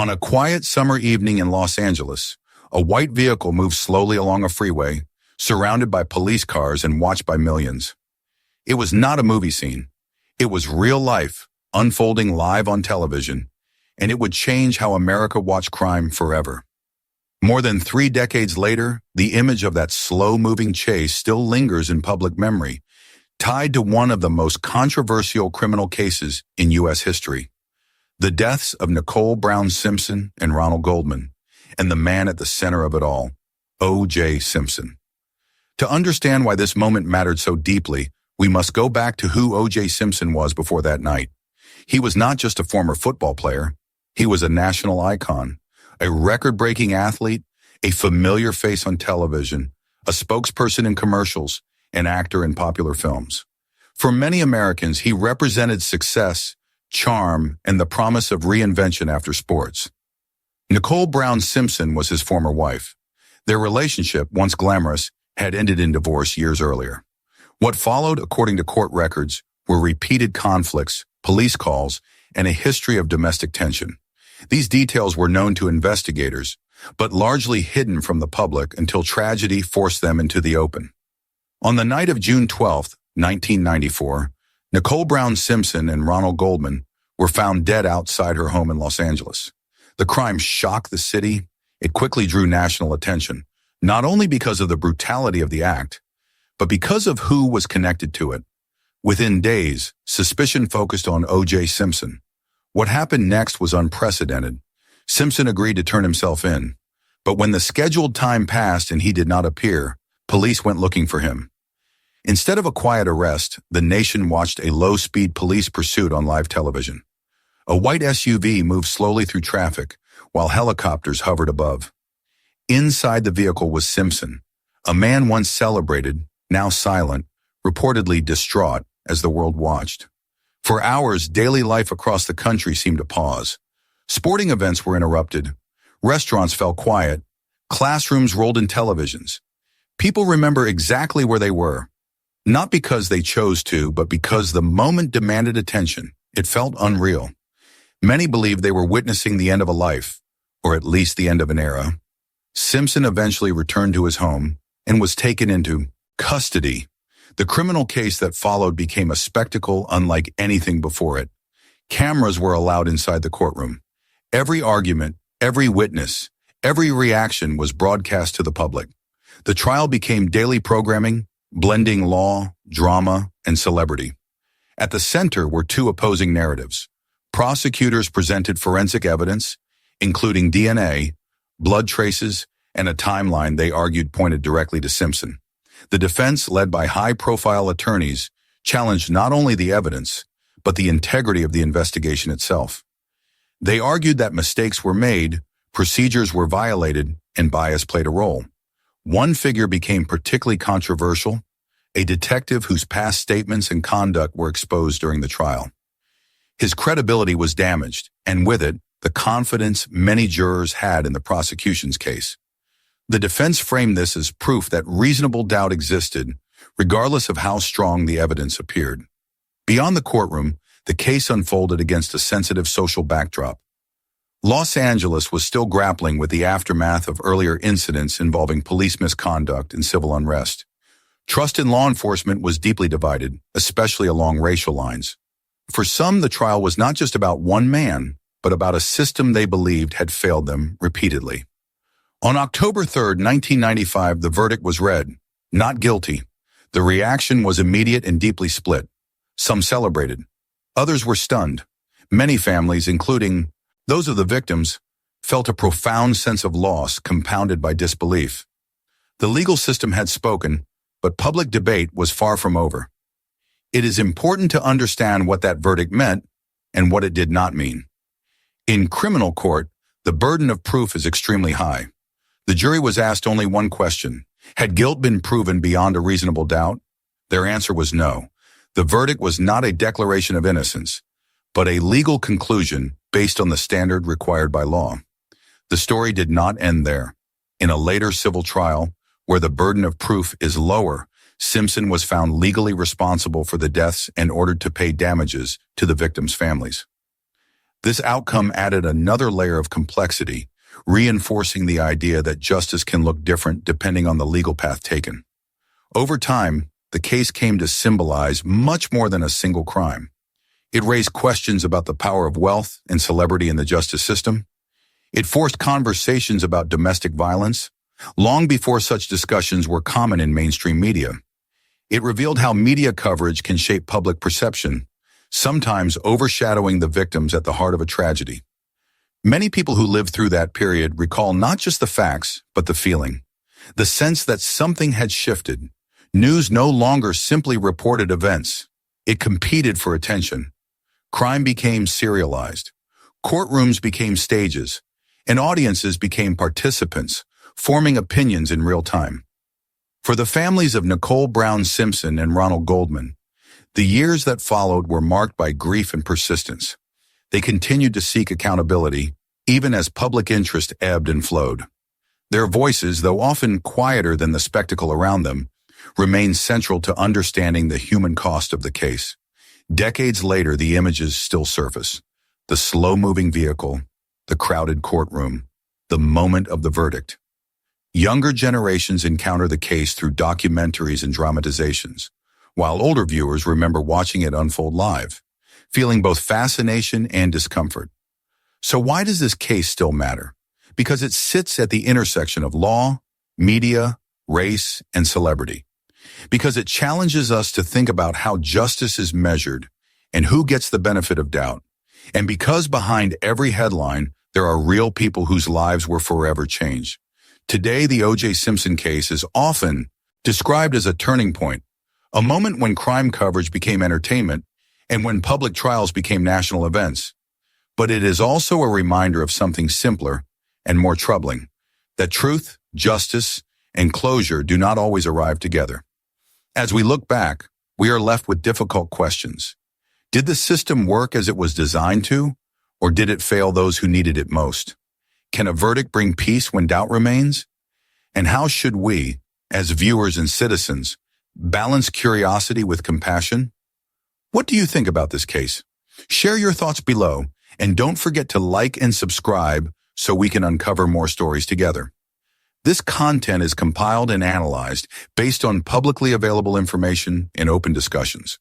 On a quiet summer evening in Los Angeles, a white vehicle moved slowly along a freeway, surrounded by police cars and watched by millions. It was not a movie scene. It was real life, unfolding live on television, and it would change how America watched crime forever. More than 3 decades later, the image of that slow-moving chase still lingers in public memory, tied to one of the most controversial criminal cases in U.S. history. The deaths of Nicole Brown Simpson and Ronald Goldman, and the man at the center of it all, O.J. Simpson. To understand why this moment mattered so deeply, we must go back to who O.J. Simpson was before that night. He was not just a former football player. He was a national icon, a record-breaking athlete, a familiar face on television, a spokesperson in commercials, an actor in popular films. For many Americans, he represented success, charm, and the promise of reinvention after sports. Nicole Brown Simpson was his former wife. Their relationship, once glamorous, had ended in divorce years earlier. What followed, according to court records, were repeated conflicts, police calls, and a history of domestic tension. These details were known to investigators, but largely hidden from the public until tragedy forced them into the open. On the night of June 12, 1994, Nicole Brown Simpson and Ronald Goldman were found dead outside her home in Los Angeles. The crime shocked the city. It quickly drew national attention, not only because of the brutality of the act, but because of who was connected to it. Within days, suspicion focused on O.J. Simpson. What happened next was unprecedented. Simpson agreed to turn himself in, but when the scheduled time passed and he did not appear, police went looking for him. Instead of a quiet arrest, the nation watched a low-speed police pursuit on live television. A white SUV moved slowly through traffic, while helicopters hovered above. Inside the vehicle was Simpson, a man once celebrated, now silent, reportedly distraught as the world watched. For hours, daily life across the country seemed to pause. Sporting events were interrupted. Restaurants fell quiet. Classrooms rolled in televisions. People remember exactly where they were. Not because they chose to, but because the moment demanded attention. It felt unreal. Many believed they were witnessing the end of a life, or at least the end of an era. Simpson eventually returned to his home and was taken into custody. The criminal case that followed became a spectacle unlike anything before it. Cameras were allowed inside the courtroom. Every argument, every witness, every reaction was broadcast to the public. The trial became daily programming, blending law, drama, and celebrity. At the center were 2 opposing narratives. Prosecutors presented forensic evidence, including DNA, blood traces, and a timeline they argued pointed directly to Simpson. The defense, led by high-profile attorneys, challenged not only the evidence, but the integrity of the investigation itself. They argued that mistakes were made, procedures were violated, and bias played a role. One figure became particularly controversial, a detective whose past statements and conduct were exposed during the trial. His credibility was damaged, and with it, the confidence many jurors had in the prosecution's case. The defense framed this as proof that reasonable doubt existed, regardless of how strong the evidence appeared. Beyond the courtroom, the case unfolded against a sensitive social backdrop. Los Angeles was still grappling with the aftermath of earlier incidents involving police misconduct and civil unrest. Trust in law enforcement was deeply divided, especially along racial lines. For some, the trial was not just about one man, but about a system they believed had failed them repeatedly. On October 3, 1995, the verdict was read, not guilty. The reaction was immediate and deeply split. Some celebrated. Others were stunned. Many families, including those of the victims, felt a profound sense of loss compounded by disbelief. The legal system had spoken, but public debate was far from over. It is important to understand what that verdict meant and what it did not mean. In criminal court, the burden of proof is extremely high. The jury was asked only one question. Had guilt been proven beyond a reasonable doubt? Their answer was no. The verdict was not a declaration of innocence, but a legal conclusion based on the standard required by law. The story did not end there. In a later civil trial, where the burden of proof is lower, Simpson was found legally responsible for the deaths and ordered to pay damages to the victims' families. This outcome added another layer of complexity, reinforcing the idea that justice can look different depending on the legal path taken. Over time, the case came to symbolize much more than a single crime. It raised questions about the power of wealth and celebrity in the justice system. It forced conversations about domestic violence, long before such discussions were common in mainstream media. It revealed how media coverage can shape public perception, sometimes overshadowing the victims at the heart of a tragedy. Many people who lived through that period recall not just the facts, but the feeling. The sense that something had shifted. News no longer simply reported events. It competed for attention. Crime became serialized. Courtrooms became stages, and audiences became participants, forming opinions in real time. For the families of Nicole Brown Simpson and Ronald Goldman, the years that followed were marked by grief and persistence. They continued to seek accountability, even as public interest ebbed and flowed. Their voices, though often quieter than the spectacle around them, remained central to understanding the human cost of the case. Decades later, the images still surface. The slow-moving vehicle, the crowded courtroom, the moment of the verdict. Younger generations encounter the case through documentaries and dramatizations, while older viewers remember watching it unfold live, feeling both fascination and discomfort. So why does this case still matter? Because it sits at the intersection of law, media, race, and celebrity. Because it challenges us to think about how justice is measured and who gets the benefit of doubt. And because behind every headline, there are real people whose lives were forever changed. Today, the O.J. Simpson case is often described as a turning point, a moment when crime coverage became entertainment and when public trials became national events. But it is also a reminder of something simpler and more troubling, that truth, justice, and closure do not always arrive together. As we look back, we are left with difficult questions. Did the system work as it was designed to, or did it fail those who needed it most? Can a verdict bring peace when doubt remains? And how should we, as viewers and citizens, balance curiosity with compassion? What do you think about this case? Share your thoughts below, and don't forget to like and subscribe so we can uncover more stories together. This content is compiled and analyzed based on publicly available information and open discussions.